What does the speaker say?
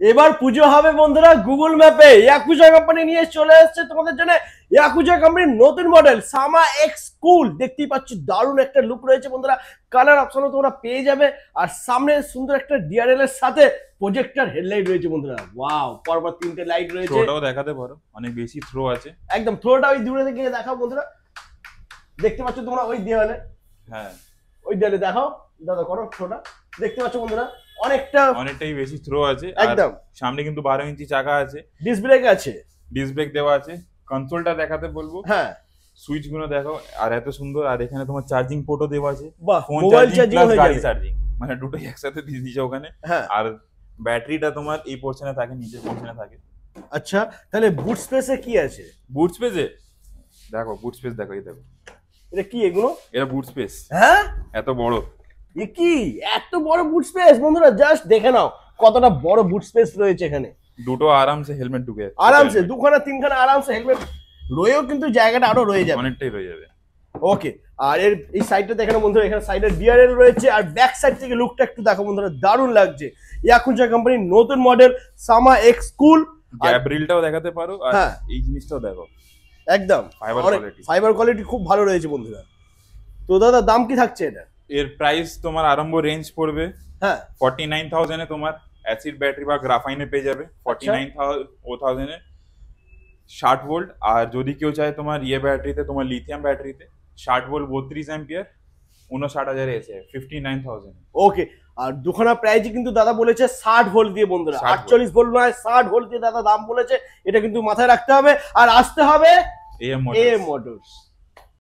এবার পুজো হবে বন্ধুরা গুগল ম্যাপে। ইয়াকুজা কোম্পানি নিয়ে চলে এসেছে তোমাদের জন্য ইয়াকুজা কোম্পানির নতুন মডেল সামা এক্স কুল। দেখতেই পাচ্ছ দারুণ একটা লুক রয়েছে বন্ধুরা, কালার অপশনও তোমরা পেয়ে যাবে। আর সামনে সুন্দর একটা ডিআরএল এর সাথে প্রজেক্টর হেডলাইট রয়েছে বন্ধুরা। ওয়াও, পরপর তিনটে লাইট রয়েছে। থ্রোটাও দেখাতে পারো, অনেক বেশি থ্রো আছে। একদম থ্রোটা ওই দূরে থেকে দেখাও বন্ধুরা, দেখতে পাচ্ছ তোমরা ওই দেওয়ালে। হ্যাঁ, ওই দেওয়ালে দেখাও দাদা, করো থ্রোটা। দেখতে পাচ্ছ বন্ধুরা অনেকটাই বেশি থ্রো আছে। একদম সামনে কিন্তু 12 ইঞ্চি চাকা আছে, ডিস্ক ব্রেক আছে, ডিস্ক ব্রেক দেওয়া আছে। কনসোলটা দেখাতে বলবো। হ্যাঁ, সুইচ গুলো দেখো, আর এত সুন্দর। আর এখানে তোমার চার্জিং পোর্টও দেওয়া আছে, বাহ, phone mobile charging charging plus হয়ে গাড়ি যাবে। চার্জিং, মানে দুটোই একসাথে দিয়ে দিয়েছে ওখানে। হ্যাঁ, আর ব্যাটারিটা তোমার এই পোর্শনে থাকে, নিচের পোর্শনে থাকে। আচ্ছা, তাহলে বুট স্পেসে কি আছে? বুট স্পেসে দেখো, বুট স্পেস দেখো, এই দেখো, এটা কি এগুলো? এটা বুট স্পেস। হ্যাঁ, এত বড়, এ কি এত বড় বুট স্পেস বন্ধুরা, জাস্ট দেখে নাও কতটা বড় বুট স্পেস রয়েছে এখানে। দুটো আরামসে হেলমেট ঢুকে যাবে, আরামসে দুখানা তিনখানা আরামসে হেলমেট রয়েও, কিন্তু জায়গাটা আরো রয়ে যাবে, অনেকটাই রয়ে যাবে। ওকে। আর এর এই সাইডটা দেখেন বন্ধুরা, এখানে সাইডে ডিআরএল রয়েছে। আর ব্যাক সাইড থেকে লুকটা একটু দেখো বন্ধুরা, দারুণ লাগছে। ইয়াকুজা কোম্পানির নতুন মডেল সামা এক্স কুল। গ্যাপ রিলটাও দেখাতে পারো, আর হ্যাঁ, এই জিনিসটাও দেখো, একদম ফাইবার কোয়ালিটি খুব ভালো রয়েছে বন্ধুরা। তো দাদা দাম কি থাকছে এটা? এর প্রাইস তোমার আরম্ভ রেঞ্জ পড়বে, হ্যাঁ, 49,000 এ তোমার অ্যাসিড ব্যাটারি বা গ্রাফাইনে পেয়ে যাবে। 49,000 এ 60 ভোল্ট। আর যদি কেউ চায় তোমার ইয়ে ব্যাটারিতে, তোমার লিথিয়াম ব্যাটারিতে 60 ভোল্ট 32 অ্যাম্পিয়ার, 59,000 এ এসে 59,000। ওকে। আর দুখানা প্রাইস কিন্তু দাদা বলেছে 60 ভোল্ট দিয়ে বন্ধুরা, 48 ভোল্ট নয়, 60 ভোল্ট দিয়ে দাদা দাম বলেছে। এটা কিন্তু মাথায় রাখতে হবে। আর আসতে হবে এএম মোটরস।